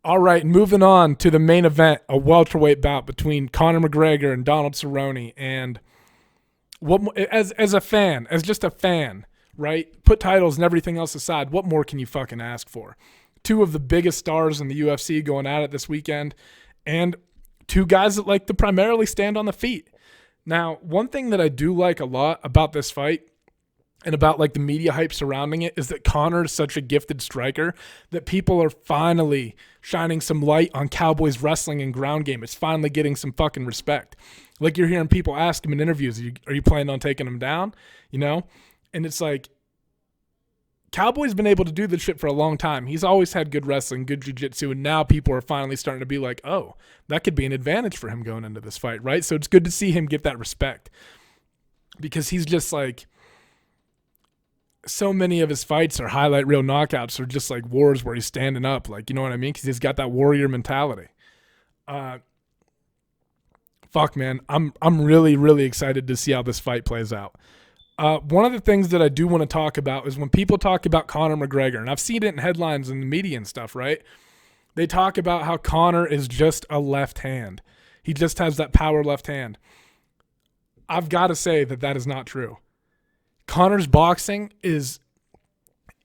All right, moving on to the main event, a welterweight bout between Conor McGregor and Donald Cerrone. And as a fan, as just a fan, right? Put titles and everything else aside, what more can you fucking ask for? Two of the biggest stars in the UFC going at it this weekend, and two guys that like to primarily stand on the feet. Now, one thing that I do like a lot about this fight and about like the media hype surrounding it is that Conor is such a gifted striker that people are finally shining some light on Cowboys wrestling and ground game. It's finally getting some fucking respect. Like you're hearing people ask him in interviews, are you planning on taking him down? You know? And it's like, Cowboy's been able to do this shit for a long time. He's always had good wrestling, good jiu-jitsu, and now people are finally starting to be like, oh, that could be an advantage for him going into this fight, right? So it's good to see him get that respect because he's just like, so many of his fights are highlight reel knockouts or just like wars where he's standing up, like, you know what I mean? Because he's got that warrior mentality. Fuck, man, I'm really, really excited to see how this fight plays out. One of the things that I do want to talk about is when people talk about Conor McGregor, and I've seen it in headlines in the media and stuff, right? They talk about how Conor is just a left hand. He just has that power left hand. I've got to say that is not true. Conor's boxing is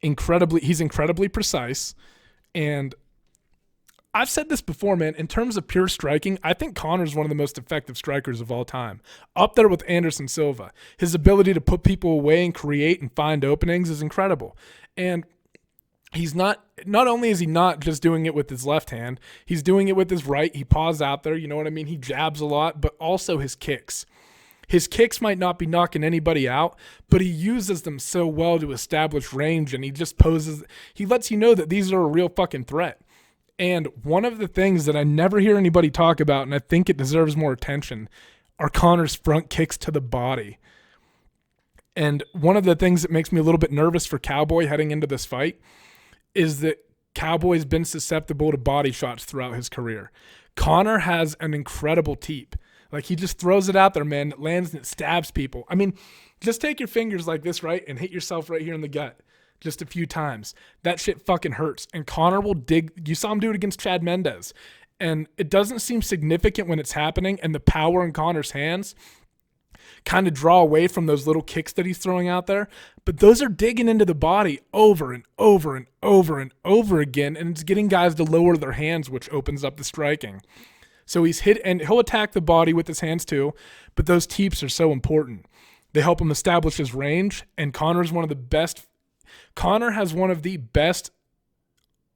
he's incredibly precise, and I've said this before, man, in terms of pure striking, I think Conor's one of the most effective strikers of all time. Up there with Anderson Silva. His ability to put people away and create and find openings is incredible. And he's not only is he not just doing it with his left hand, he's doing it with his right. He paws out there, you know what I mean? He jabs a lot, but also his kicks. His kicks might not be knocking anybody out, but he uses them so well to establish range, and he lets you know that these are a real fucking threat. And one of the things that I never hear anybody talk about, and I think it deserves more attention, are Conor's front kicks to the body. And one of the things that makes me a little bit nervous for Cowboy heading into this fight is that Cowboy's been susceptible to body shots throughout his career. Conor has an incredible teep. Like, he just throws it out there, man. It lands and it stabs people. I mean, just take your fingers like this, right, and hit yourself right here in the gut just a few times. That shit fucking hurts. And Conor will dig. You saw him do it against Chad Mendes. And it doesn't seem significant when it's happening, and the power in Conor's hands kind of draw away from those little kicks that he's throwing out there. But those are digging into the body over and over and over and over again, and it's getting guys to lower their hands, which opens up the striking. So he's hit, and he'll attack the body with his hands too, but those teeps are so important. They help him establish his range, and Conor has one of the best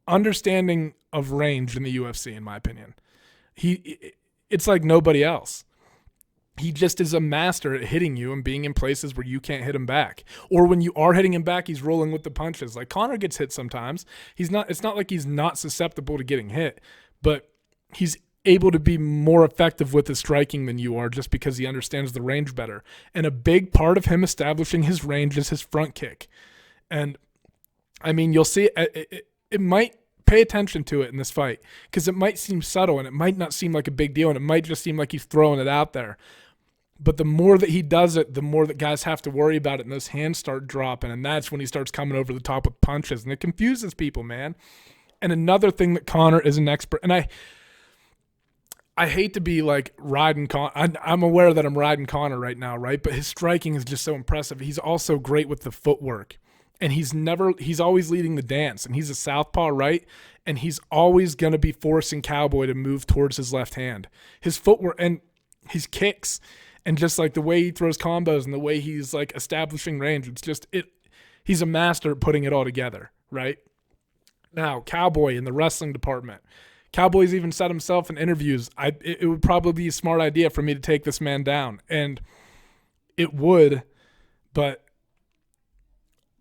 understanding of range in the UFC, in my opinion. It's like nobody else. He just is a master at hitting you and being in places where you can't hit him back. Or when you are hitting him back, he's rolling with the punches. Like, Conor gets hit sometimes. It's not like he's not susceptible to getting hit, but he's able to be more effective with his striking than you are just because he understands the range better. And a big part of him establishing his range is his front kick. And, I mean, you'll see it might pay attention to it in this fight because it might seem subtle and it might not seem like a big deal and it might just seem like he's throwing it out there. But the more that he does it, the more that guys have to worry about it, and those hands start dropping, and that's when he starts coming over the top with punches, and it confuses people, man. And another thing that Conor is an expert, and I hate to be like riding Conor. I'm aware that I'm riding Conor right now, right? But his striking is just so impressive. He's also great with the footwork. And he's always leading the dance. And he's a southpaw, right? And he's always going to be forcing Cowboy to move towards his left hand. His footwork and his kicks and just like the way he throws combos and the way he's like establishing range. It's just he's a master at putting it all together, right? Now, Cowboy in the wrestling department. Cowboy's even said himself in interviews, it would probably be a smart idea for me to take this man down. And it would, but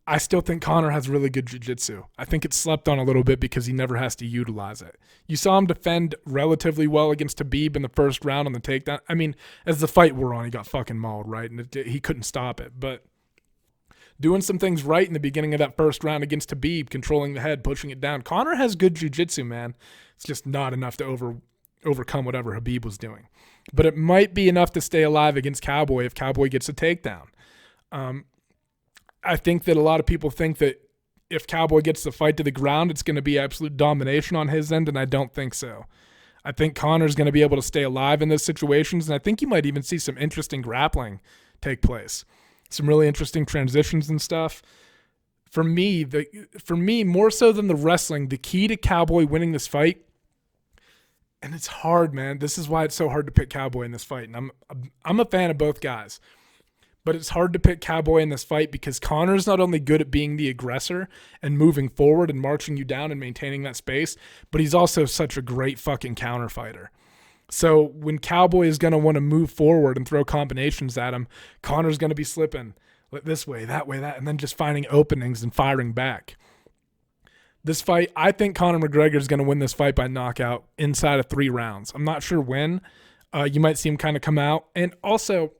I still think Conor has really good jiu-jitsu. I think it's slept on a little bit because he never has to utilize it. You saw him defend relatively well against Khabib in the first round on the takedown. I mean, as the fight wore on, he got fucking mauled, right? And he couldn't stop it. But doing some things right in the beginning of that first round against Khabib, controlling the head, pushing it down. Conor has good jiu-jitsu, man. It's just not enough to overcome whatever Khabib was doing. But it might be enough to stay alive against Cowboy if Cowboy gets a takedown. I think that a lot of people think that if Cowboy gets the fight to the ground, it's going to be absolute domination on his end, and I don't think so. I think Conor's going to be able to stay alive in those situations, and I think you might even see some interesting grappling take place. Some really interesting transitions and stuff. For me, more so than the wrestling, the key to Cowboy winning this fight, and it's hard, man. This is why it's so hard to pick Cowboy in this fight, and I'm a fan of both guys. But it's hard to pick Cowboy in this fight because Conor's not only good at being the aggressor and moving forward and marching you down and maintaining that space, but he's also such a great fucking counter fighter. So when Cowboy is going to want to move forward and throw combinations at him, Conor's going to be slipping this way, that, and then just finding openings and firing back. This fight, I think Conor McGregor is going to win this fight by knockout inside of 3 rounds. I'm not sure when. You might see him kind of come out. And also,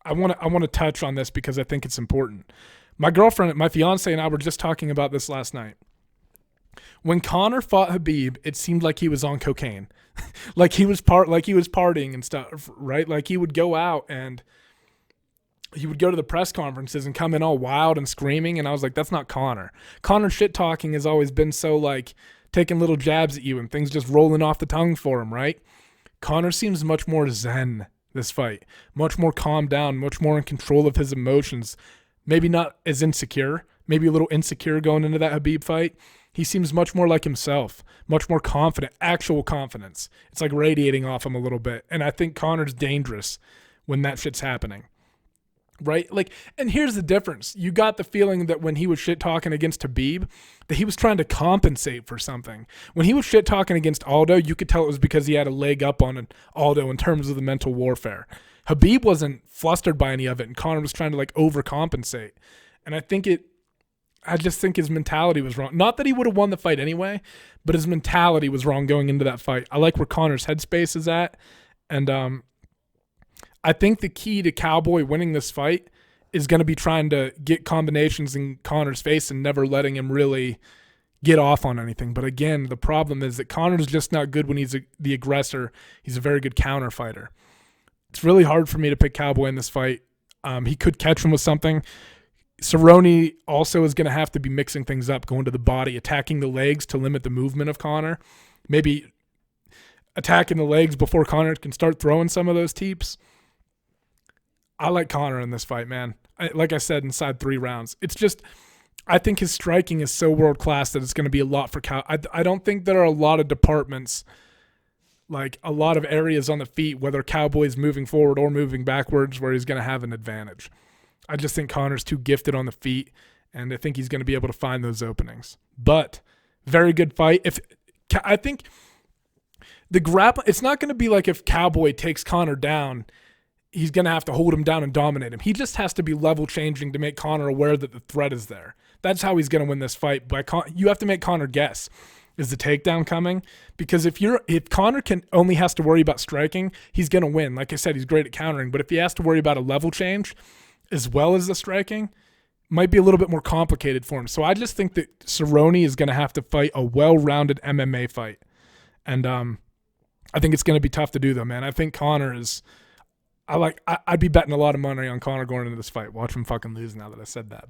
I want to touch on this because I think it's important. My girlfriend, my fiance, and I were just talking about this last night. When Conor fought Khabib, it seemed like he was on cocaine, like he was partying and stuff, right? Like he would go out and he would go to the press conferences and come in all wild and screaming, and I was like, that's not Conor. Conor shit talking has always been so like taking little jabs at you and things just rolling off the tongue for him, right? Conor seems much more zen this fight, much more calmed down, much more in control of his emotions, maybe not as insecure, maybe a little insecure going into that Khabib fight. He seems much more like himself, much more confident, actual confidence. It's like radiating off him a little bit, and I think Conor's dangerous when that shit's happening, right? Like, and here's the difference. You got the feeling that when he was shit talking against Khabib, that he was trying to compensate for something. When he was shit talking against Aldo, you could tell it was because he had a leg up on Aldo in terms of the mental warfare. Khabib wasn't flustered by any of it, and Conor was trying to like overcompensate. And I just think his mentality was wrong. Not that he would have won the fight anyway, but his mentality was wrong going into that fight. I like where Conor's headspace is at, and I think the key to Cowboy winning this fight is going to be trying to get combinations in Conor's face and never letting him really get off on anything. But again, the problem is that Conor's just not good when he's the aggressor. He's a very good counter fighter. It's really hard for me to pick Cowboy in this fight. He could catch him with something. Cerrone also is going to have to be mixing things up, going to the body, attacking the legs to limit the movement of Conor. Maybe attacking the legs before Conor can start throwing some of those teeps. I like Conor in this fight, man. Like I said, inside 3 rounds. It's just, I think his striking is so world-class that it's going to be a lot for I don't think there are a lot of departments, like a lot of areas on the feet, whether Cowboy's moving forward or moving backwards, where he's going to have an advantage. I just think Conor's too gifted on the feet, and I think he's going to be able to find those openings. But, very good fight. I think the it's not going to be like if Cowboy takes Conor down, he's going to have to hold him down and dominate him. He just has to be level changing to make Conor aware that the threat is there. That's how he's going to win this fight. You have to make Conor guess, is the takedown coming? Because if Conor only has to worry about striking, he's going to win. Like I said, he's great at countering. But if he has to worry about a level change as well as the striking, might be a little bit more complicated for him. So I just think that Cerrone is going to have to fight a well-rounded MMA fight. And I think it's going to be tough to do, though, man. I think Conor is... I'd be betting a lot of money on Conor going into this fight. Watch him fucking lose now that I said that.